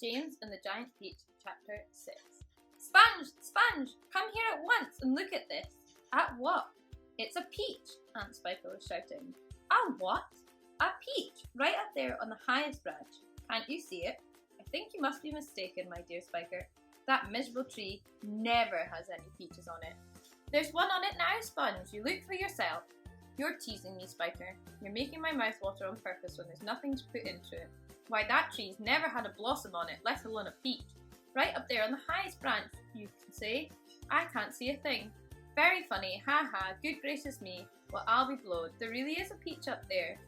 James and the Giant Peach, Chapter 6. Sponge! Sponge! Come here at once and look at this. At what? It's a peach, Aunt Spiker was shouting. A what? A peach, right up there on the highest branch. Can't you see it? I think you must be mistaken, my dear Spiker. That miserable tree never has any peaches on it. There's one on it now, Sponge. You look for yourself. You're teasing me, Spiker. You're making my mouth water on purpose when there's nothing to put into it. Why, that tree's never had a blossom on it, let alone a peach. Right up there on the highest branch, you can say. I can't see a thing. Very funny, ha ha, good gracious me. Well, I'll be blowed. There really is a peach up there.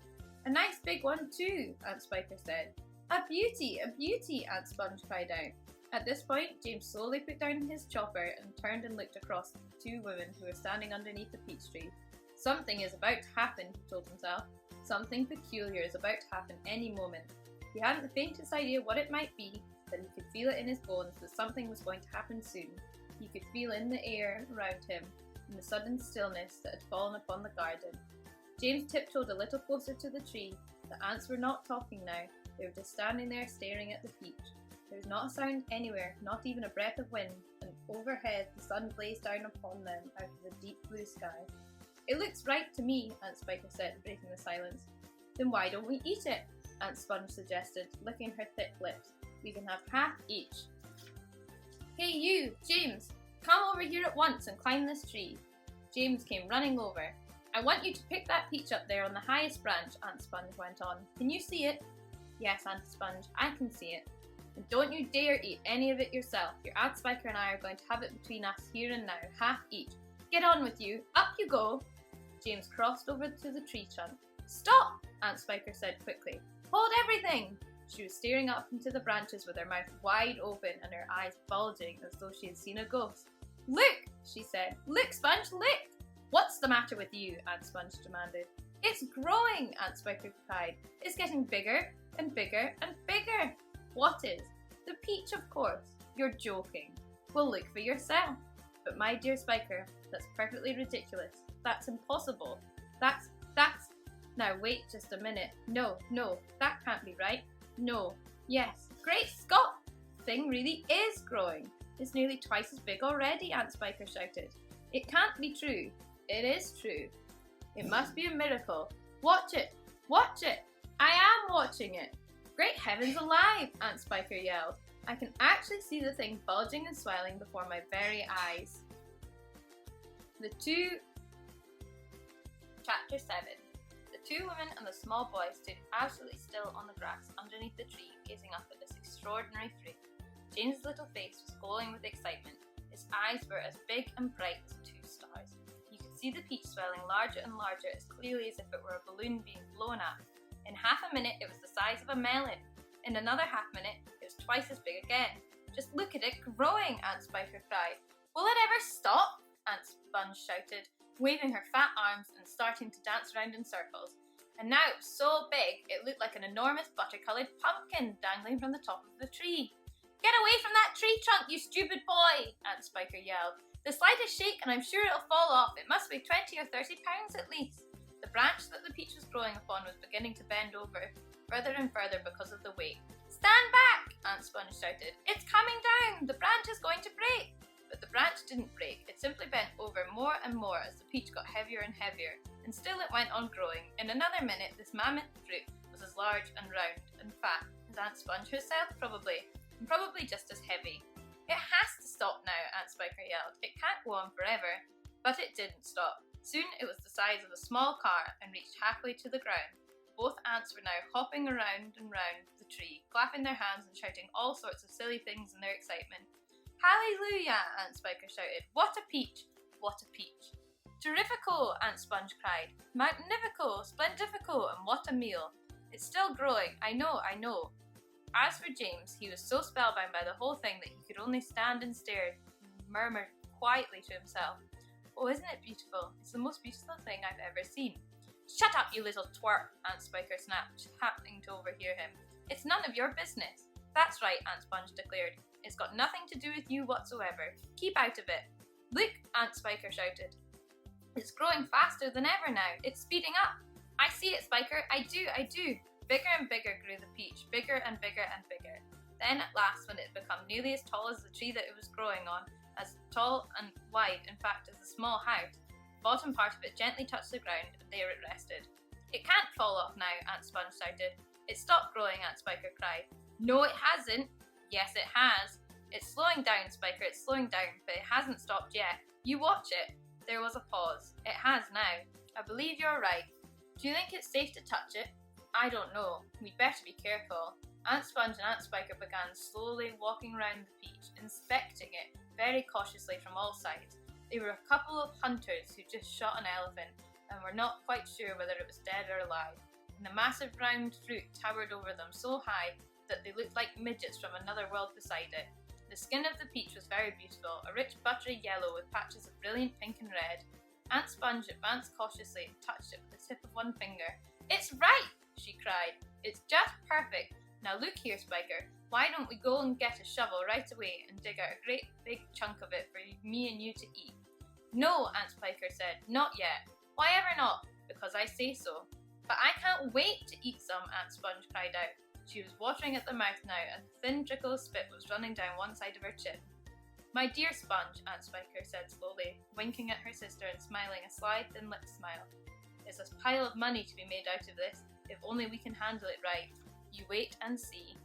A nice big one too, Aunt Spiker said. A beauty, Aunt Sponge cried out. At this point, James slowly put down his chopper and turned and looked across at the two women who were standing underneath the peach tree. Something is about to happen, he told himself. Something peculiar is about to happen any moment. He hadn't the faintest idea what it might be, but he could feel it in his bones that something was going to happen soon. He could feel in the air around him, in the sudden stillness that had fallen upon the garden. James tiptoed a little closer to the tree. The ants were not talking now, they were just standing there staring at the peach. There was not a sound anywhere, not even a breath of wind, and overhead the sun blazed down upon them out of the deep blue sky. It looks right to me, Aunt Spiker said, breaking the silence. Then why don't we eat it? Aunt Sponge suggested, licking her thick lips. We can have half each. Hey you, James, come over here at once and climb this tree. James came running over. I want you to pick that peach up there on the highest branch, Aunt Sponge went on. Can you see it? Yes, Aunt Sponge, I can see it. And don't you dare eat any of it yourself. Your Aunt Spiker and I are going to have it between us here and now, half each. Get on with you. Up you go. James crossed over to the tree trunk. Stop, Aunt Spiker said quickly. Hold everything! She was staring up into the branches with her mouth wide open and her eyes bulging as though she had seen a ghost. Look, she said. Look, Sponge, look! What's the matter with you? Aunt Sponge demanded. It's growing, Aunt Spiker cried. It's getting bigger and bigger and bigger. What is? The peach, of course. You're joking. Well, look for yourself. But my dear Spiker, that's perfectly ridiculous. That's impossible. That's... Now wait just a minute. No, that can't be right. No, yes. Great Scott! The thing really is growing. It's nearly twice as big already, Aunt Spiker shouted. It can't be true. It is true. It must be a miracle. Watch it! Watch it! I am watching it! Great heavens alive! Aunt Spiker yelled. I can actually see the thing bulging and swelling before my very eyes. Chapter 7. The two women and the small boy stood absolutely still on the grass underneath the tree, gazing up at this extraordinary fruit. James's little face was glowing with excitement. His eyes were as big and bright as two stars. You could see the peach swelling larger and larger, as clearly as if it were a balloon being blown up. In half a minute, it was the size of a melon. In another half minute, it was twice as big again. Just look at it growing, Aunt Spiker cried. Will it ever stop? Aunt Sponge shouted, waving her fat arms and starting to dance around in circles. And now it was so big, it looked like an enormous butter-coloured pumpkin dangling from the top of the tree. Get away from that tree trunk, you stupid boy! Aunt Spiker yelled. The slightest shake and I'm sure it'll fall off. It must weigh 20 or 30 pounds at least. The branch that the peach was growing upon was beginning to bend over, further and further because of the weight. Stand back! Aunt Sponge shouted. It's coming down! The branch is going to break! But the branch didn't break. It simply bent over more and more as the peach got heavier and heavier, and still it went on growing. In another minute, this mammoth fruit was as large and round and fat as Aunt Sponge herself probably, and probably just as heavy. It has to stop now, Aunt Spiker yelled. It can't go on forever. But it didn't stop. Soon it was the size of a small car and reached halfway to the ground. Both ants were now hopping around and round the tree, clapping their hands and shouting all sorts of silly things in their excitement. Hallelujah! Aunt Spiker shouted. What a peach! What a peach! Terrifico! Aunt Sponge cried. Magnifico! Splendifico! And what a meal! It's still growing. I know. As for James, he was so spellbound by the whole thing that he could only stand and stare and murmur quietly to himself. Oh, isn't it beautiful? It's the most beautiful thing I've ever seen. Shut up, you little twerp! Aunt Spiker snapped, happening to overhear him. It's none of your business. That's right, Aunt Sponge declared. It's got nothing to do with you whatsoever. Keep out of it. Look, Aunt Spiker shouted. It's growing faster than ever now. It's speeding up. I see it, Spiker. I do. Bigger and bigger grew the peach, bigger and bigger and bigger. Then at last, when it had become nearly as tall as the tree that it was growing on, as tall and wide, in fact, as a small house, the bottom part of it gently touched the ground, and there it rested. "It can't fall off now," Aunt Sponge shouted. "It's stopped growing," Aunt Spiker cried. "No, it hasn't." "Yes, it has. It's slowing down, Spiker, it's slowing down, but it hasn't stopped yet. You watch it." There was a pause. "It has now. I believe you're right. Do you think it's safe to touch it?" "I don't know. We'd better be careful." Aunt Sponge and Aunt Spiker began slowly walking round the peach, inspecting it very cautiously from all sides. They were a couple of hunters who just shot an elephant and were not quite sure whether it was dead or alive, and the massive round fruit towered over them so high that they looked like midgets from another world beside it. The skin of the peach was very beautiful, a rich buttery yellow with patches of brilliant pink and red. Aunt Sponge advanced cautiously and touched it with the tip of one finger. "It's right!" she cried. "It's just perfect. Now look here, Spiker, why don't we go and get a shovel right away and dig out a great big chunk of it for me and you to eat?" "No," Aunt Spiker said, "not yet." "Why ever not?" "Because I say so." "But I can't wait to eat some," Aunt Sponge cried out. She was watering at the mouth now, and a thin trickle of spit was running down one side of her chin. "My dear Sponge," Aunt Spiker said slowly, winking at her sister and smiling a sly, thin-lipped smile. "There's a pile of money to be made out of this, if only we can handle it right. You wait and see."